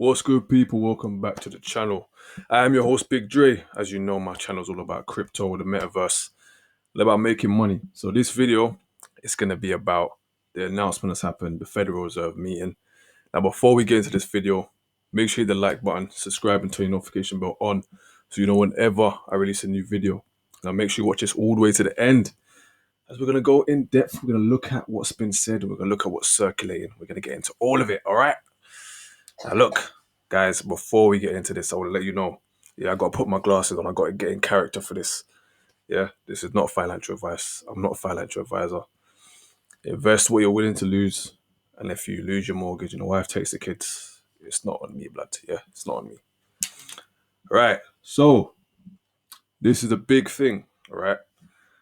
What's good, people? Welcome back to the channel. I am your host, Big Dre. As you know, my channel is all about crypto, the metaverse, all about making money. So this video is going to be about the announcement that's happened, the Federal Reserve meeting. Now, before we get into this video, make sure you hit the like button, subscribe, and turn your notification bell on so you know whenever I release a new video. Now, make sure you watch this all the way to the end, as we're going to go in depth. We're going to look at what's been said, and we're going to look at what's circulating. We're going to get into all of it, all right? Now, look, guys, before we get into this, I want to let you know, I got to put my glasses on. I got to get in character for this. This is not financial advice. I'm not a financial advisor. Invest what you're willing to lose. And if you lose your mortgage and the wife takes the kids, it's not on me, blood. It's not on me. All right. So, this is a big thing. All right.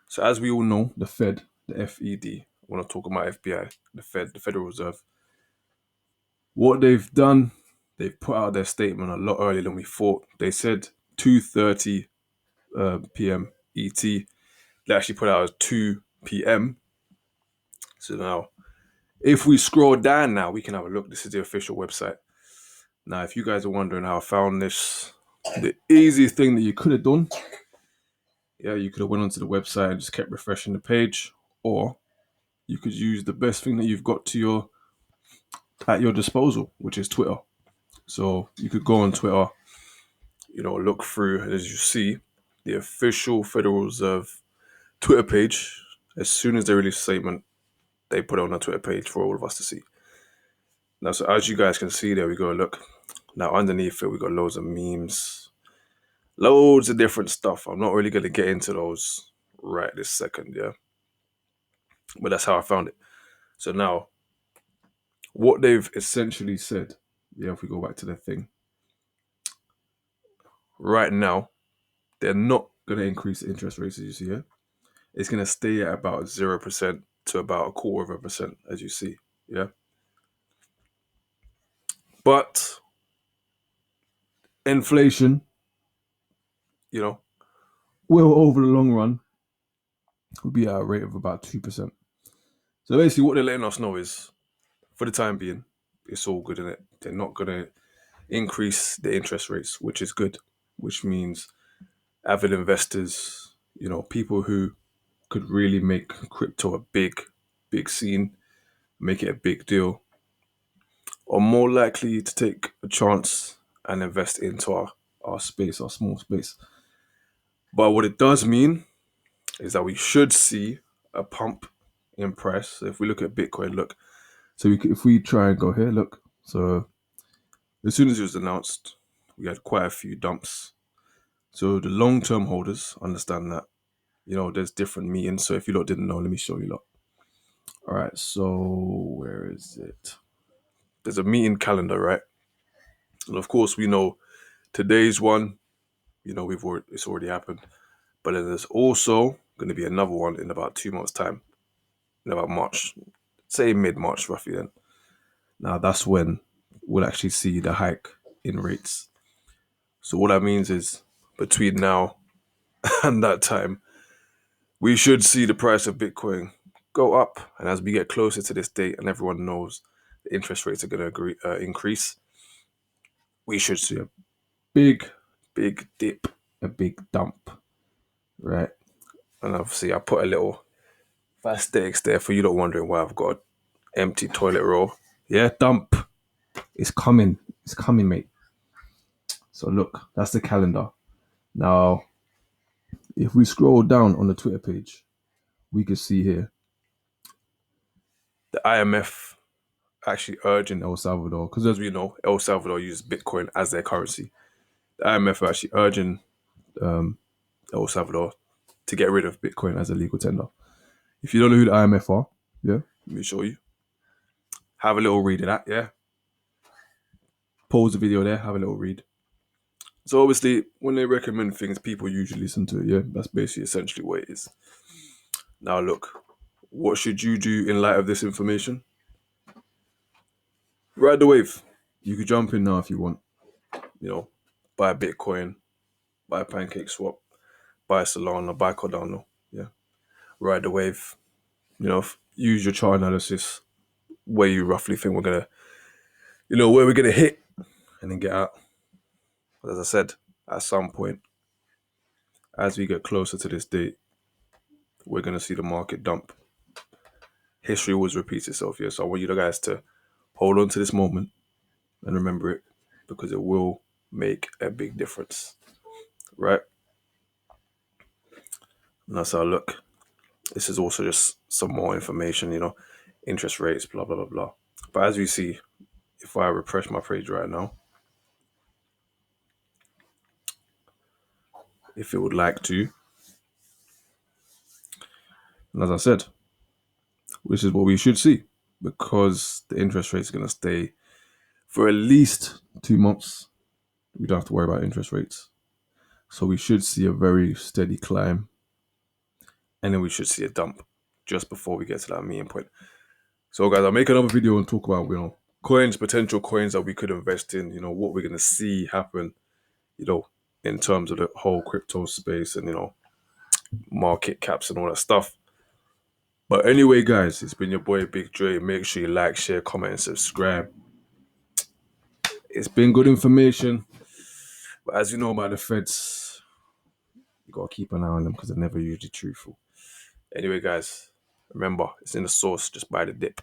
So, as we all know, the Fed, the FED, I want to talk about FBI, the Fed, the Federal Reserve. What they've done, they've put out their statement a lot earlier than we thought. They said 2:30 p.m. ET. They actually put out as 2 p.m. So now, if we scroll down now, we can have a look. This is the official website. Now, if you guys are wondering how I found this, the easiest thing that you could have done, you could have went onto the website and just kept refreshing the page, or you could use the best thing that you've got at your disposal, which is Twitter. So you could go on Twitter, look through, and as you see, the official Federal Reserve Twitter page, as soon as they release a statement, they put it on a Twitter page for all of us to see. Now, so as you guys can see, there we go, look. Now, underneath it, we got loads of memes, loads of different stuff. I'm not really going to get into those right this second, but that's how I found it. So now, what they've essentially said, if we go back to the thing, right now, they're not going to increase the interest rates, as you see here. It's going to stay at about 0% to about 0.25%, as you see, But inflation, will over the long run will be at a rate of about 2%. So basically, what they're letting us know is, for the time being, it's all good in it. They're not going to increase the interest rates, which is good, which means avid investors, people who could really make crypto a big, big scene, make it a big deal, are more likely to take a chance and invest into our space, our small space. But what it does mean is that we should see a pump in price. So if we look at Bitcoin, look. So if we try and go here, look. So as soon as it was announced, we had quite a few dumps. So the long-term holders understand that, there's different meetings. So if you lot didn't know, let me show you lot. All right, so where is it? There's a meeting calendar, right? And of course, we know today's one, it's already happened. But then there's also going to be another one in about 2 months' time, in about March, say mid-March roughly then. Now that's when we'll actually see the hike in rates. So what that means is between now and that time, we should see the price of Bitcoin go up. And as we get closer to this date and everyone knows the interest rates are going to increase, we should see a big, big dip, a big dump, right? And obviously I put a little aesthetics there for you not wondering why I've got an empty toilet roll. Yeah, dump. It's coming. It's coming, mate. So look, that's the calendar. Now, if we scroll down on the Twitter page, we can see here the IMF actually urging El Salvador, because as we know, El Salvador uses Bitcoin as their currency. The IMF are actually urging El Salvador to get rid of Bitcoin as a legal tender. If you don't know who the IMF are, let me show you. Have a little read of that, Pause the video there, have a little read. So obviously, when they recommend things, people usually listen to it, That's basically essentially what it is. Now look, what should you do in light of this information? Ride the wave. You could jump in now if you want. Buy a Bitcoin, buy a Pancake Swap, buy a Solana, buy Cardano. Ride the wave. Use your chart analysis where you roughly think we're gonna, where we're gonna hit. and then get out. But as I said, at some point, as we get closer to this date, we're gonna see the market dump. History always repeats itself, yeah. So I want you guys to hold on to this moment and remember it because it will make a big difference, right? And that's how I look. This is also just some more information, interest rates, blah blah blah blah. But as we see, if I refresh my page right now, if it would like to, and as I said, which is what we should see, because the interest rate is going to stay for at least 2 months. We don't have to worry about interest rates. So we should see a very steady climb, and then we should see a dump just before we get to that meeting point. So, guys, I'll make another video and talk about coins, potential coins that we could invest in. What we're gonna see happen. In terms of the whole crypto space and market caps and all that stuff. But anyway, guys, it's been your boy Big Dre. Make sure you like, share, comment, and subscribe. It's been good information, but as you know about the feds, you gotta keep an eye on them because they're never usually truthful. Anyway, guys, remember it's in the sauce. Just buy the dip.